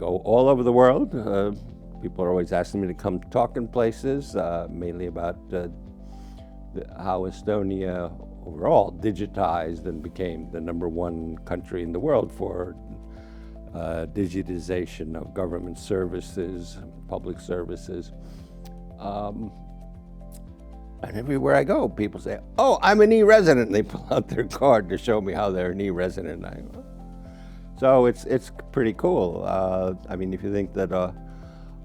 go all over the world. People are always asking me to come talk in places, mainly about how Estonia overall digitized and became the #1 country in the world for digitization of government services, public services. And everywhere I go, people say, "Oh, I'm an e-resident." They pull out their card to show me how they're an e-resident. So it's pretty cool. I mean, if you think that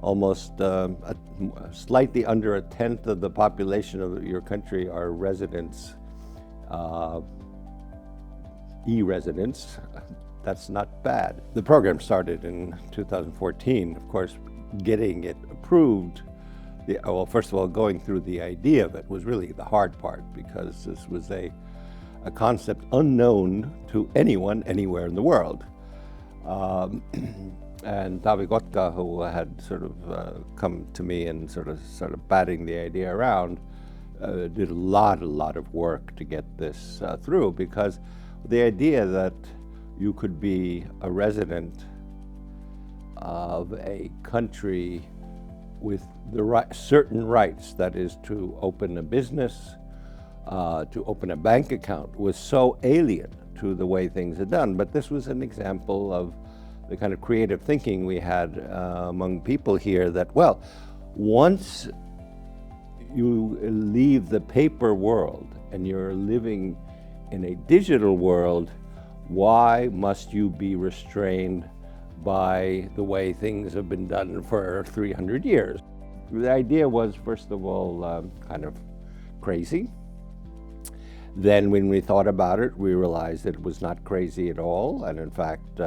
almost slightly under a tenth of the population of your country are residents, e-residents, that's not bad. The program started in 2014. Of course, getting it approved, well, first of all, going through the idea of it was really the hard part, because this was a concept unknown to anyone anywhere in the world. And Taavi Kotka, who had sort of come to me and sort of batting the idea around, did a lot of work to get this through, because the idea that you could be a resident of a country with the certain rights, that is to open a business, to open a bank account, was so alien to the way things are done. But this was an example of the kind of creative thinking we had among people here, that, well, once you leave the paper world and you're living in a digital world, why must you be restrained by the way things have been done for 300 years? The idea was, first of all, kind of crazy. Then when we thought about it, we realized it was not crazy at all, and in fact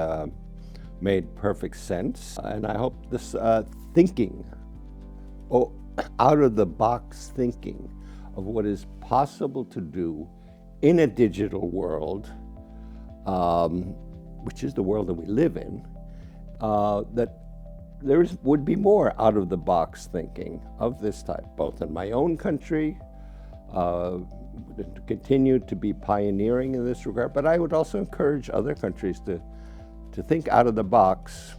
made perfect sense. And I hope this thinking, out of the box thinking of what is possible to do in a digital world, which is the world that we live in, that there would be more out of the box thinking of this type, both in my own country, to continue to be pioneering in this regard, but I would also encourage other countries to think out of the box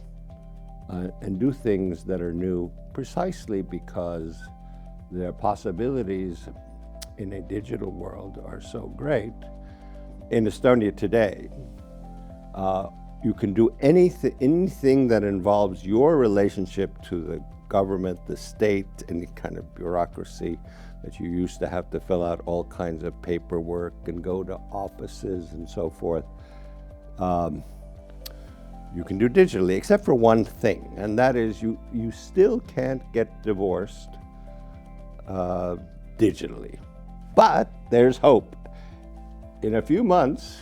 and do things that are new, precisely because their possibilities in a digital world are so great. In Estonia today, you can do anything that involves your relationship to the government, the state, any kind of bureaucracy that you used to have to fill out all kinds of paperwork and go to offices and so forth. You can do digitally, except for one thing, and that is you still can't get divorced digitally. But there's hope. In a few months,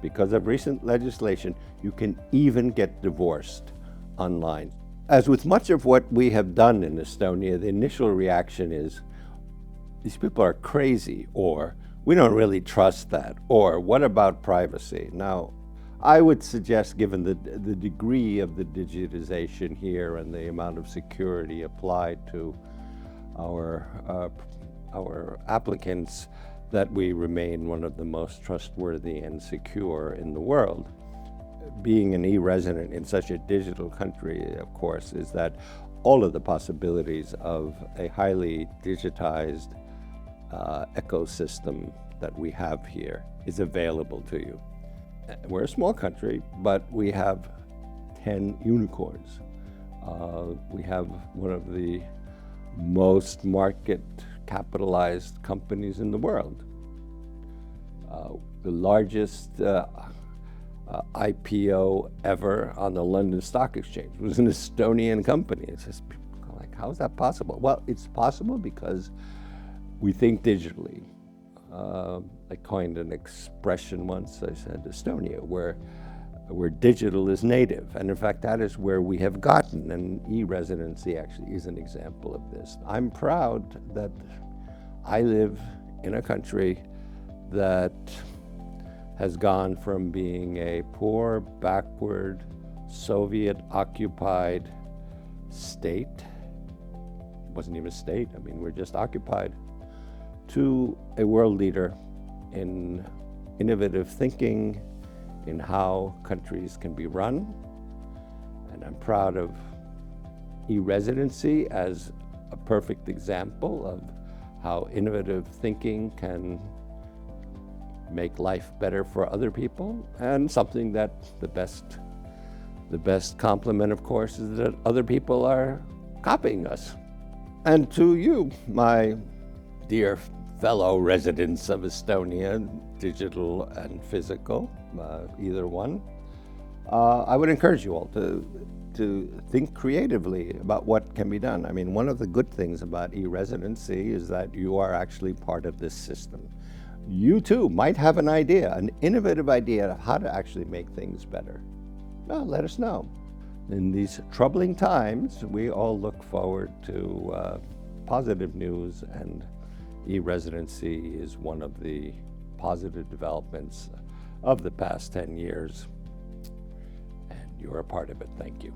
because of recent legislation, you can even get divorced online. As with much of what we have done in Estonia, the initial reaction is, these people are crazy, or we don't really trust that, or what about privacy? Now, I would suggest, given the degree of the digitization here and the amount of security applied to our applicants, that we remain one of the most trustworthy and secure in the world. Being an e-resident in such a digital country, of course, is that all of the possibilities of a highly digitized ecosystem that we have here is available to you. We're a small country, but we have 10 unicorns. We have one of the most market capitalized companies in the world. The largest IPO ever on the London Stock Exchange was an Estonian company. It's just like, how is that possible? Well, it's possible because we think digitally. I coined an expression once. I said, Estonia, where digital is native. And in fact, that is where we have gotten, and e-residency actually is an example of this. I'm proud that I live in a country that has gone from being a poor, backward, Soviet-occupied state. It wasn't even a state, I mean, we're just occupied, to a world leader in innovative thinking, in how countries can be run, and And I'm proud of e-Residency as a perfect example of how innovative thinking can make life better for other people, and something that the best compliment, of course, is that other people are copying us. And to you, my dear fellow residents of Estonia, digital and physical, either one, I would encourage you all to think creatively about what can be done. I mean, one of the good things about e-Residency is that you are actually part of this system. You too might have an idea, an innovative idea of how to actually make things better. Well, let us know. In these troubling times, we all look forward to positive news, and e-Residency is one of the positive developments of the past 10 years, and you're a part of it. Thank you.